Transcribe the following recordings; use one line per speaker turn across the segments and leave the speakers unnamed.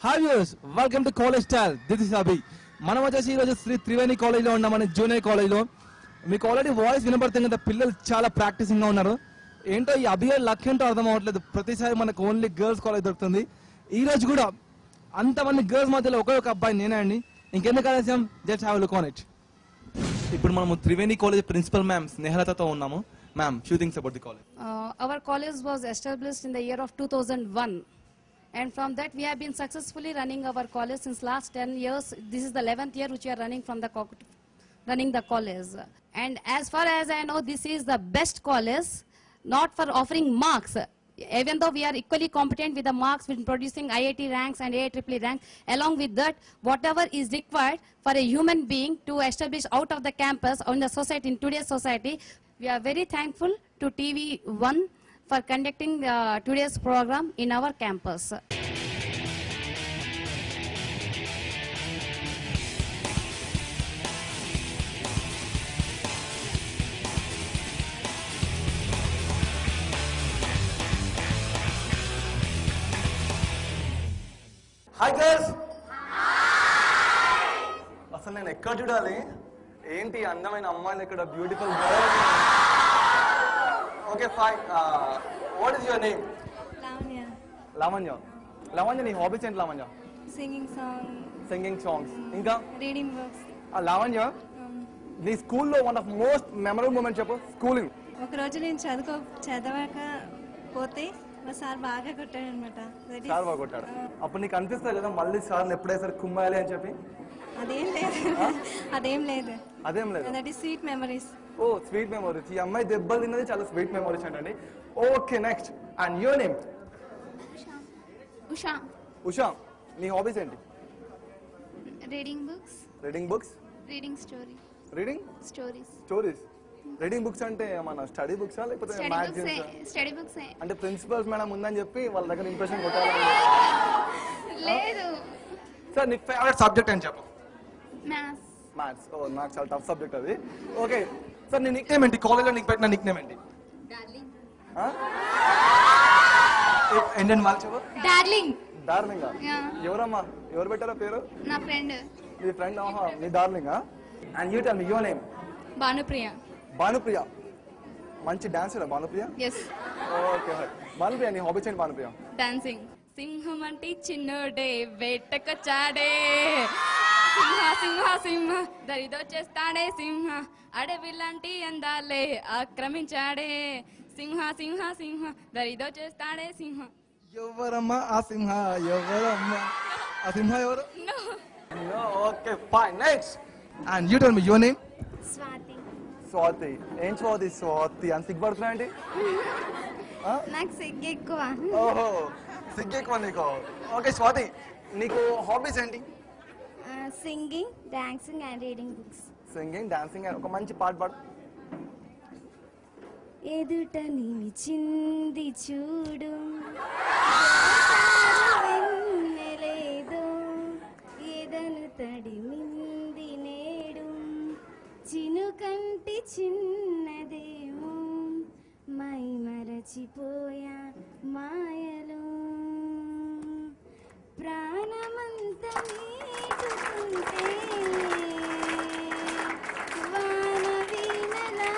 Hi viewers, welcome to college style. This is Abhi. మనం వచ్చేసి ఈరోజు శ్రీ త్రివేణి కాలేజ్లో ఉన్నాం, మన జూనియర్ కాలేజ్లో. మీకు ఆల్రెడీ వాయిస్ వినపడుతుంది కదా, పిల్లలు చాలా ప్రాక్టీసింగ్గా ఉన్నారు. ఏంటో ఈ అభి లక్ ఏంటో అర్థం అవ్వట్లేదు. ప్రతిసారి మనకు ఓన్లీ గర్ల్స్ కాలేజ్ దొరుకుతుంది. ఈ రోజు కూడా అంతమంది గర్ల్స్ మధ్యలో ఒకే ఒక అబ్బాయి నేనే అండి. ఇంకెందుకు ఆలస్యం, just have look on it. ఇప్పుడు మనము త్రివేణి కాలేజ్ ప్రిన్సిపల్ మ్యామ్ స్నేహలతతో ఉన్నాము. Ma'am, few things about the college.
Our college was established in the year of 2001, and from that we have been successfully running our college since last 10 years. This is the 11th year which we are running from the running the college. And as far as I know, this is the best college, not for offering marks. Even though we are equally competent with the marks in producing IIT ranks and IIEEE ranks, along with that, whatever is required for a human being to establish out of the campus or in the society, in today's society, we are very thankful to TV1 for conducting today's program in our campus.
Hi girls. అసలు నేను ఎక్కడ చూడాలి? ఏంటి అందమైన అమ్మాయిలు ఇక్కడ, beautiful girls. Okay fine. What is your name?
Lavanya.
Lavanya. Lavanya, నీ hobbies ఏంటి Lavanya?
Singing song,
singing songs. ఇంకా
reading books.
లావణ్య, నీ స్కూల్లో one of most memorable moment చెప్పు. స్కూలింగ్.
ఒక రోజు నేను చదవక పోతే మా సార్ బాగా కొట్టాడు అనమాట.
సార్ బాగా కొట్టాడు. అప్పుడు నీకు అనిపిస్తుంది కదా మళ్ళీ సార్ని ఎప్పుడైనా కుమ్మాలి అని చెప్పి?
అదేం లేదు.
అదేం లేదు.
That is sweet memories.
ఓ, స్వీట్ మెమరీస్. ఈ అమ్మాయి దెబ్బలు తిన్నది చాలా స్వీట్ మెమరీస్ అండి. Okay, next. And your name?
Usha.
Usha, నీ హాబీస్ ఏంటి?
Reading books.
Reading books.
Reading story.
Reading
Stories.
Stories. Reading books అంటే మన స్టడీ బుక్స్ లేకపోతే మ్యాగజైన్స్?
Study books.
అంటే ప్రిన్సిపల్స్ మేడం ఉందని చెప్పి వాళ్ళ దగ్గర ఇంప్రెషన్ కొట్టాలని?
లేదు.
సార్, నీ ఫేవరెట్ సబ్జెక్ట్ అని చెప్పు.
Maths.
మ్యాథ్స్. ఓ, నాకు చాలా టఫ్ సబ్జెక్ట్ అది. ఓకే సార్, నీ నిక్ నేమ్ ఏంటి? కాలేజ్లో నీకు పెట్టిన నిక్ నేమ్ ఏంటి?
Darling.
ఏంటండి వాళ్ళు చెప్పు.
Darling.
డార్లింగా?
Yeah.
ఎవరమ్మా, ఎవరు పెట్టారో పేరు?
నా friend.
నీ ఫ్రెండ్? ఆహా, నీ డార్లింగా? And you tell me your name?
Bhanupriya.
Bhanupriya. మంచి డాన్సరా భానుప్రియ?
Yes.
ఓకే. భానుప్రియ, నీ హాబీస్ ఏంటి భానుప్రియ?
Dancing. సింహం అంటే చిన్నోడే వేటకొచ్చాడే, సింహ సింహ సింహ దరిదో చేస్తాడే, సింహ అడవిలాంటి అందాలే ఆక్రమించాడే, సింహ సింహ సింహ దరిదో చేస్తాడే, సింహ.
ఎవరమ్మా ఆ సింహ? ఎవరమ్మా ఆ సింహ? ఎవరు?
No.
Okay fine, next. And you tell me your name?
Swathi.
Swathi. ఏం స్వాతి? స్వాతి అని సిగ్గుపడుతున్నా ఏంటి?
నాకు సిగ్గు ఎక్కువ.
ఓహో, సిగ్గు ఎక్కువ నీకు. ఓకే స్వాతి, నీకు హాబీస్ ఏంటి?
Singing, dancing and reading books.
Singing, dancing. ఒక మంచి పాట పాడు.
ఎదుట నిలిచింది చూడు, లేదు ఎదను తడిమింది నేడు, చినుకంటి చిన్నదేమో మై మరచిపోయా మాయలు, ప్రాణమంత నీటుకుంటే వాన వీణలా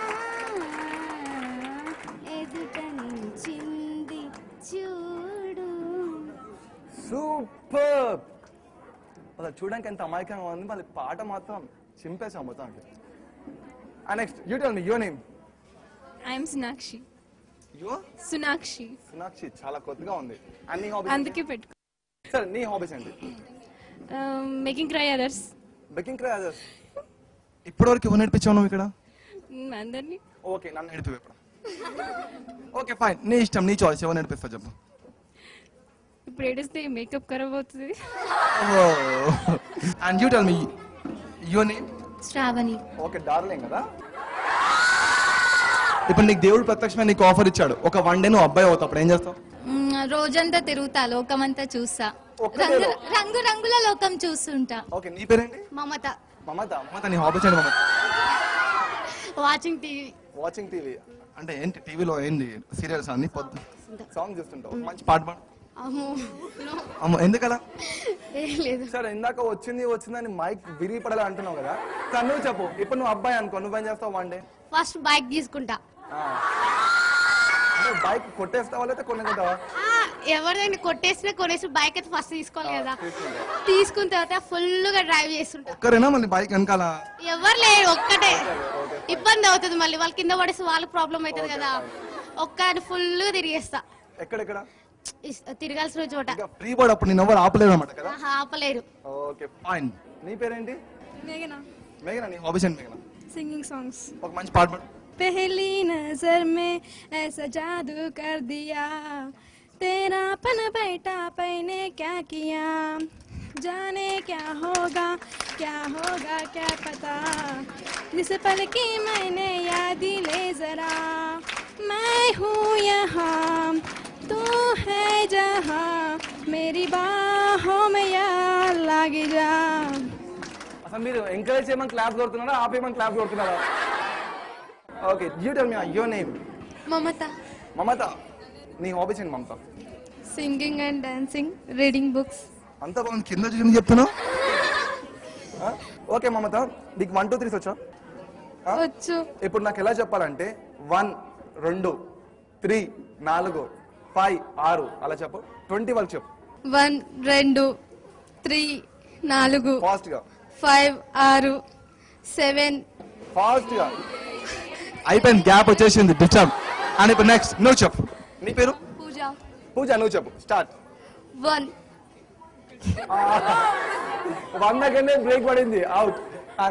ఎదుట నిలిచింది చూడు.
సూపర్. అసలు చూడడానికి ఎంత అమాయకంగా ఉంది, మళ్ళీ పాట మాత్రం చింపేసాం మొత్తం. And next you tell me your name?
I am Sunakshi.
Your?
Sunakshi.
సునాక్షి. చాలా కొత్తగా ఉంది. అండ్ నీ హాబీస్?
అందుకే పెట్టుకో.
సరే, నీ హాబీస్ ఏంటి?
Making cry others.
Baking cry others. ఇప్పటివరకు ఎవరు నేర్పించావు నువ్వు ఇక్కడ?
అందరినీ.
ఓకే, నన్ను నేర్పి ఇప్పుడు. ఓకే ఫైన్, నీ ఇష్టం, నీ చాయిస్. ఎవరు నేర్పిస్తా చెప్పు.
ఇప్పుడు ఏడిస్తే మేకప్ ఖరాబ్ అవుతుంది.
And you tell me your name?
Shravani.
Okay, darling కదా. ఇప్పుడు నీకు దేవుడు ప్రత్యక్షమైన నీకు ఆఫర్ ఇచ్చాడు, ఒక వన్ డే నువ్వు అబ్బాయి అవుతావు, అప్పుడు ఏం చేస్తావు?
రోజంతా తిరుగుతా, లోకమంతా చూస్తా, రంగు రంగుల లోకం చూస్తుంటా.
ఓకే, నీ పేరేంటి?
మమత.
మమత. మమత, నీ హాబీస్ ఏంటి Mamata?
Watching TV.
Watching TV అంటే ఏంటి? టీవీలో ఏంటి? సీరియల్స్ అన్ని పొద్దు సాంగ్ చూస్తుంటావు. మంచి పాట పాడు.
అమ్మో
అమ్మో ఎందుకలా?
ఏం లేదు.
సరే ఇందాక వచ్చిందని మైక్ విరిగిపడాలి అంటున్నావు కదా, సరే నువ్వు చెప్పు. ఇప్పుడు నువ్వు అబ్బాయి అనుకో, నువ్వేం చేస్తావు వన్ డే?
ఫస్ట్ బైక్ తీసుకుంటా.
బైక్ కొట్టేస్తావా లేదా కొనుక్కుంటావా?
ఎవరిదైనా కొనేసి బైక్ అయితే ఫస్ట్ తీసుకోవాలి కదా. తీసుకున్న తర్వాత ఫుల్ గా డ్రైవ్ చేస్తుంటా.
ఒక్కరేనా మళ్ళీ బైక్ వెనకాల?
ఎవరు లేరు, ఒక్కటే. ఇబ్బంది అవుతుంది, మళ్ళీ వాళ్ళు కింద పడేసి వాళ్ళకి ప్రాబ్లం అవుతుంది కదా. ఒక్క ఫుల్ గా తిరిగేస్తా.
ఎక్కడెక్కడ
తిరగాల్సిన చోట.
ఫ్రీ బోర్డ్ అప్పుడు నేను ఎవరు ఆపలేరు అన్నమాట కదా.
ఆపలేరు.
Okay fine. నీ పేరేంటి?
మేఘనా.
మేఘనా, నీ హాబీస్ ఏంటి మేఘనా?
Singing songs.
ఒక మంచి పాట పాడు.
पहली नजर में ऐसा जादू कर दिया, तेरा पन बैठा पैने क्या किया, जाने क्या होगा क्या पता, जिस पल की मैंने याद ले जरा, मैं हूँ यहाँ तू है जहाँ, मेरी बाहों में यार लाग जा.
అసలు మీరు ఎంకరేజ్ చేయమని క్లాప్స్ కొడుతున్నారా, ఆపేయమని క్లాప్స్ కొడుతున్నారా? Okay, you tell me your name.
Mamata.
Mamata, నీ హాబీస్ ఏంటి Mamata?
Singing and dancing, reading books.
అంతా బాగుంది, కింద చూసి చెప్తున్నావు. ఓకే మమత, నీకు 1 2 3 వచ్చా?
వచ్చు.
ఇప్పుడు నాకు ఎలా చెప్పాలంటే 1 2 3 4 5 6 అలా చెప్పు. 20 వరకు చెప్పు.
1 2 3 4
ఫాస్ట్ గా.
5 6 7.
ఫాస్ట్ గా. అయిపోయింది, గ్యాప్ వచ్చేసింది, డిస్టర్బ్. అండ్ ఇప్పుడు నెక్స్ట్ నువ్వు చెప్పు. నీ పేరు?
పూజ.
పూజ, నువ్వు చెప్పు. స్టార్ట్.
1
1 దగ్గరనే బ్రేక్ పడింది, out.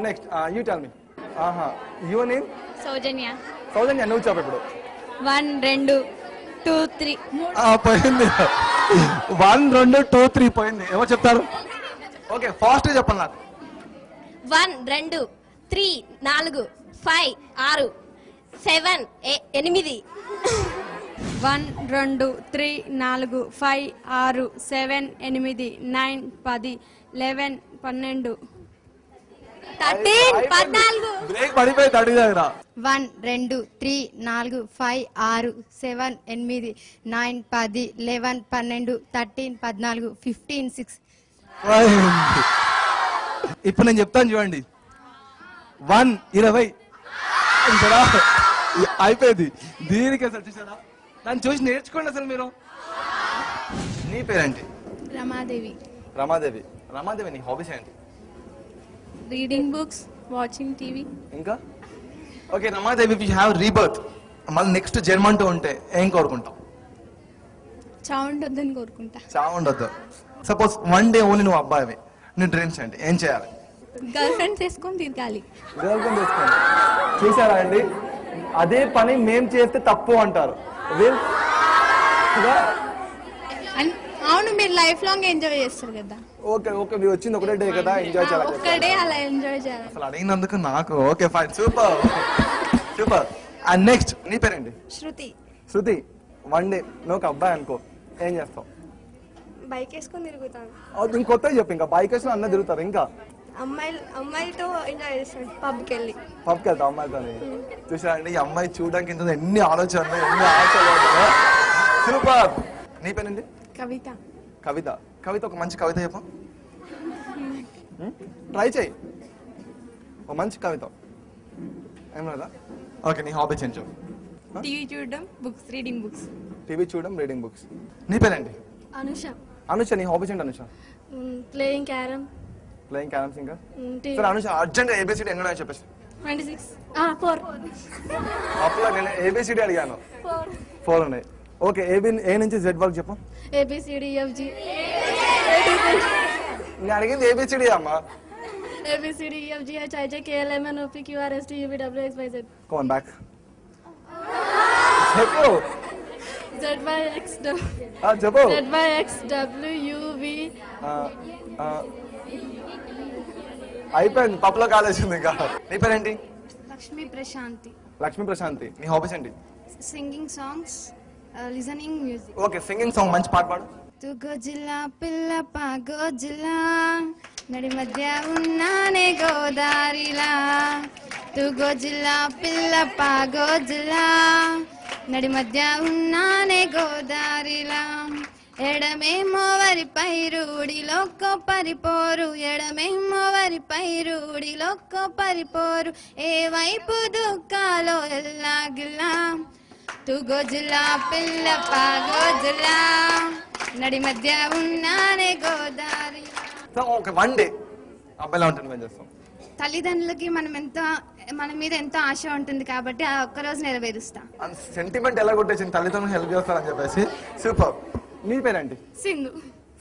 Next you tell me. Your name?
Soujanya.
Soujanya, నువ్వు చెప్పు ఇప్పుడు.
1 2 2 3
పోయింది. 1 2 2 3 పోయింది. ఎవరు చెప్తారు? ఓకే ఫాస్ట్ చెప్పండి నాకు.
1 2 3 4 5 6 7 8.
1 2 3 4 5 6 7 8 9 10 11 12
13 14.
బ్రేక్ పడిపోయింది అడిగి దగ్గర.
1 2 3 4 5 6 7 8 9 10 11 12 13 14 15 6.
ఇప్పుడు నేను చెప్తాను చూడండి. 1 20 అయిపోయింది. దీనికి అసలు చూసారా, దాన్ని చూసి నేర్చుకోండి అసలు మీరు. నీ పేరేంటి?
రమాదేవి.
రమాదేవి. రమాదేవి, నీ హాబీస్ ఏంటి?
Reading books, watching TV.
ఇంకా okay Ramadevi, you have rebirth, మళ్ళీ నెక్స్ట్ జన్మ అంటూ ఉంటే ఏం కోరుకుంటావు?
చావు ఉండొద్దని కోరుకుంటా.
చావు ఉండొద్దు. సపోజ్ 1 డే ఓన్లీ నువ్వు అబ్బాయివి, నీ డ్రీమ్స్ ఏంటి, ఏం చేయాలి?
గర్ల్ ఫ్రెండ్ చేసుకొని తిరగాలి.
గర్ల్ ఫ్రెండ్ చేసుకోండి. చూసారా అండి, అదే పని మేం చేస్తే తప్పు అంటారు.
అవును, మీరు లైఫ్ లాంగ్ ఎంజాయ్ చేస్తారు కదా.
ఓకే ఓకే, మీరు వచ్చింది ఒకటే డే కదా, ఎంజాయ్ చేయాలి.
ఒక్కడే అలా ఎంజాయ్ చేయాలి.
అసలు అడిగినందుకు నాకు okay fine, super super. And next నీ పేరేంటి?
శృతి.
శృతి, 1 డే నువ్వు ఒక అబ్బాయి అనుకో, ఏం చేస్తావు?
బైక్ వేసుకొని తిరుగుతాను.
ఇంకొత్త చెప్పు. ఇంకా బైక్ వేసుకుని అన్న తిరుగుతారు. ఇంకా
అమ్మాయిలతో ఎంజాయ్ చేస్తాను. పబ్కి
వెళ్తావు అమ్మాయితో. చూసారా అండి, ఈ అమ్మాయి చూడడానికి ఇంత ఎన్ని ఆలోచనలు, ఎన్ని ఆశలు. సూపర్. నీ పేరేంటి?
కవిత.
కవిత. కవిత, ఒక మంచి కవిత చెప్పు. ట్రై చేయి, ఒక మంచి కవిత. ఏం లేదా? ఓకే, నీ హాబీస్ ఏంటి చెప్పు.
టీవీ చూడడం, బుక్స్, రీడింగ్ బుక్స్.
టీవీ చూడడం, రీడింగ్ బుక్స్. నీ పేరేంటి?
అనుష.
అనుష, నీ హాబీస్ ఏంటి Anusha?
Playing carrom.
Playing carroms. ఇంకా సరే అనుష, అర్జెంట్ ఏబిసిడి ఎన్నో చెప్పేసి.
26 4.
అప్పుడు నేను ఏబిసిడి అడిగాను, 4 ఉన్నాయి. ఓకే, ఏ నుంచి జెడ్ వరకు చెప్పు.
ABCD EFG.
నేను అడిగింది ఏబిసిడి అమ్మా.
ABCD EFG HIJ KL MN OP Q R S T U V W X Y Z.
Come on back. చెప్పు.
ZYX
చెప్పు.
ZYX W V.
అయిపోయింది, పప్పులో కాలేసింది. ఇంకా నీ పేరేంటి?
లక్ష్మీ ప్రశాంతి.
లక్ష్మీ ప్రశాంతి. నీ హాబీస్ ఏంటి?
Singing songs, listening music.
Okay, singing song మంచి పాట పాడు.
తు గోజిల్లా పిల్ల పా గోజిల్లా, నడి మధ్య ఉన్నానే గోదారిలా. తు గోజిల్లా పిల్ల పా గోజిల్లా, నడి మధ్య ఉన్నానే గోదారిలా.
ఎడమేమో వరి పైరుడిలోక్కో పరిపోరు ఎడమేమో వరి పైరుడిలోక్కో పరిపోరు ఏ వైపు దుఃఖాలో ఎల్లాగిల్లా తుగోజులా పిల్ల పాగోజులా నడి మధ్య ఉన్నానే గోదారి.
ఓకే, వన్ డే అబ్బాయిలా ఉంటుంది మేము చేస్తాం.
తల్లిదండ్రులకి మన మీద ఎంతో ఆశ ఉంటుంది కాబట్టి ఆ ఒక్కరోజు నెరవేరుస్తా.
సెంటిమెంట్ ఎలా కొట్టేసింది, తల్లిదండ్రులు హెల్ప్ చేస్తారని చెప్పేసి. సూపర్. నీ పేరేంటి?
సింధు.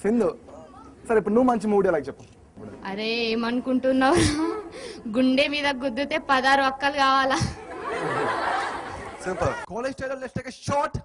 సింధు. సరే ఇప్పుడు నువ్వు మంచి మూవీ ఎలా చెప్పు.
అరే ఏమనుకుంటున్నావు, గుండె మీద గుద్దితే 16 అక్కలు కావాలా.
Super. College style let's take a short